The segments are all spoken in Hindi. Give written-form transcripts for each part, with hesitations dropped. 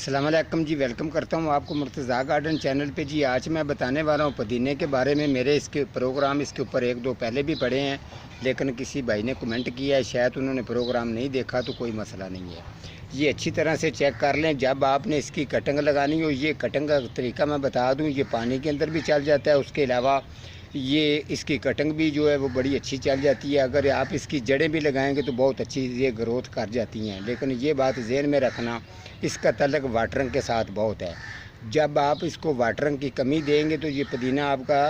अस्सलाम वालेकुम जी। वेलकम करता हूँ आपको मुर्तज़ा गार्डन चैनल पे जी। आज मैं बताने वाला हूँ पुदीने के बारे में। मेरे इसके प्रोग्राम इसके ऊपर एक दो पहले भी पड़े हैं, लेकिन किसी भाई ने कमेंट किया है, शायद उन्होंने प्रोग्राम नहीं देखा, तो कोई मसला नहीं है। ये अच्छी तरह से चेक कर लें। जब आपने इसकी कटिंग लगानी हो, ये कटिंग का तरीका मैं बता दूँ, ये पानी के अंदर भी चल जाता है। उसके अलावा ये इसकी कटिंग भी जो है वो बड़ी अच्छी चल जाती है। अगर आप इसकी जड़ें भी लगाएंगे तो बहुत अच्छी ये ग्रोथ कर जाती हैं। लेकिन ये बात ज़हन में रखना, इसका तल्लक वाटरिंग के साथ बहुत है। जब आप इसको वाटरिंग की कमी देंगे तो ये पुदीना आपका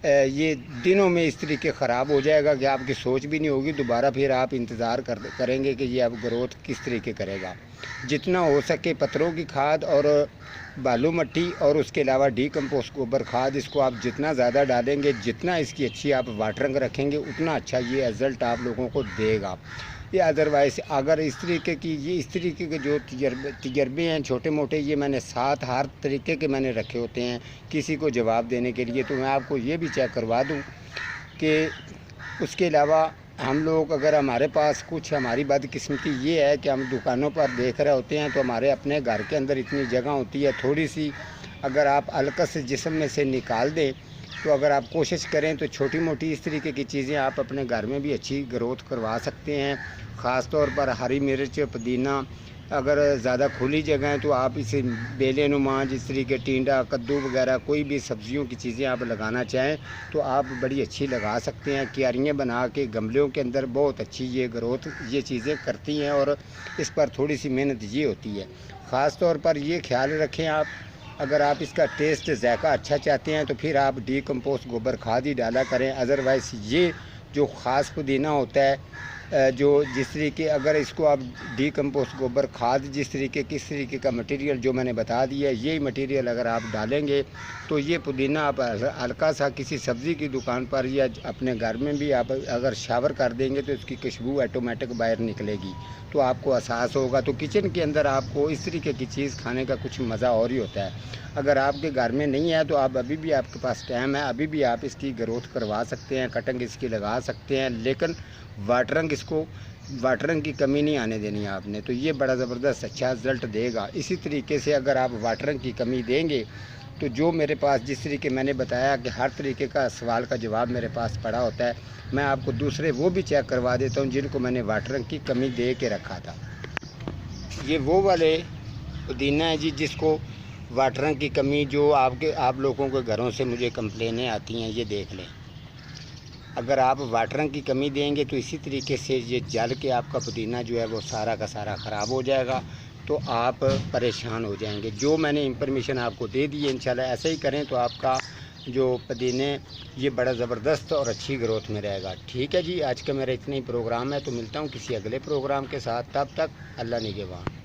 ये दिनों में इस तरीके ख़राब हो जाएगा कि आपकी सोच भी नहीं होगी। दोबारा फिर आप इंतज़ार करेंगे कि ये अब ग्रोथ किस तरीके करेगा। जितना हो सके पत्थरों की खाद और बालू मिट्टी और उसके अलावा डीकम्पोस्ट गोबर खाद, इसको आप जितना ज़्यादा डालेंगे, जितना इसकी अच्छी आप वाटरिंग रखेंगे, उतना अच्छा ये रिज़ल्ट आप लोगों को देगा। ये अदरवाइज़ अगर इस तरीके के जो तजर्बे हैं छोटे मोटे, ये मैंने 7 हर तरीके के मैंने रखे होते हैं किसी को जवाब देने के लिए। तो मैं आपको ये भी चेक करवा दूं कि उसके अलावा हम लोग, अगर हमारे पास कुछ हमारी बदकिस्मती ये है कि हम दुकानों पर देख रहे होते हैं, तो हमारे अपने घर के अंदर इतनी जगह होती है थोड़ी सी, अगर आप अलकस जिस्म में से निकाल दें, तो अगर आप कोशिश करें तो छोटी मोटी इस तरीके की चीज़ें आप अपने घर में भी अच्छी ग्रोथ करवा सकते हैं। ख़ास तौर पर हरी मिर्च, पुदीना, अगर ज़्यादा खुली जगह है तो आप इसे बेलेनुमा, जिस तरीके टिंडा, कद्दू वगैरह कोई भी सब्जियों की चीज़ें आप लगाना चाहें तो आप बड़ी अच्छी लगा सकते हैं। क्यारियाँ बना के गमलों के अंदर बहुत अच्छी ये ग्रोथ ये चीज़ें करती हैं, और इस पर थोड़ी सी मेहनत ये होती है। ख़ास तौर पर ये ख्याल रखें आप, अगर आप इसका टेस्ट ज़ायका अच्छा चाहते हैं तो फिर आप डीकम्पोस्ट गोबर खाद ही डाला करें। अदरवाइज़ ये जो ख़ास पुदीना होता है, जो जिस तरीके, अगर इसको आप डीकम्पोस्ट गोबर खाद जिस तरीके किस तरीके का मटेरियल जो मैंने बता दिया, यही मटेरियल अगर आप डालेंगे तो ये पुदीना आप हल्का सा किसी सब्ज़ी की दुकान पर या अपने घर में भी आप अगर शावर कर देंगे तो इसकी खुशबू ऑटोमेटिक बाहर निकलेगी, तो आपको एहसास होगा। तो किचन के अंदर आपको इस तरीके की चीज़ खाने का कुछ मज़ा और ही होता है। अगर आपके घर में नहीं है तो आप अभी भी, आपके पास टाइम है, अभी भी आप इसकी ग्रोथ करवा सकते हैं, कटिंग इसकी लगा सकते हैं, लेकिन वाटरिंग की कमी नहीं आने देनी है आपने, तो ये बड़ा ज़बरदस्त अच्छा रिज़ल्ट देगा। इसी तरीके से अगर आप वाटरिंग की कमी देंगे तो जो मेरे पास जिस तरीके मैंने बताया कि हर तरीके का सवाल का जवाब मेरे पास पड़ा होता है, मैं आपको दूसरे वो भी चेक करवा देता हूँ जिनको मैंने वाटरिंग की कमी दे के रखा था। ये वो वाले पुदीना है जी जिसको वाटरिंग की कमी, जो आप लोगों के घरों से मुझे कंप्लेनें आती हैं, ये देख लें। अगर आप वाटरिंग की कमी देंगे तो इसी तरीके से ये जल के आपका पुदीना जो है वो सारा का सारा ख़राब हो जाएगा, तो आप परेशान हो जाएंगे। जो मैंने इंफॉर्मेशन आपको दे दी है, इंशाल्लाह ऐसे ही करें तो आपका जो पुदीने ये बड़ा ज़बरदस्त और अच्छी ग्रोथ में रहेगा। ठीक है जी, आज का मेरा इतना ही प्रोग्राम है, तो मिलता हूँ किसी अगले प्रोग्राम के साथ। तब तक अल्लाह निगहबान।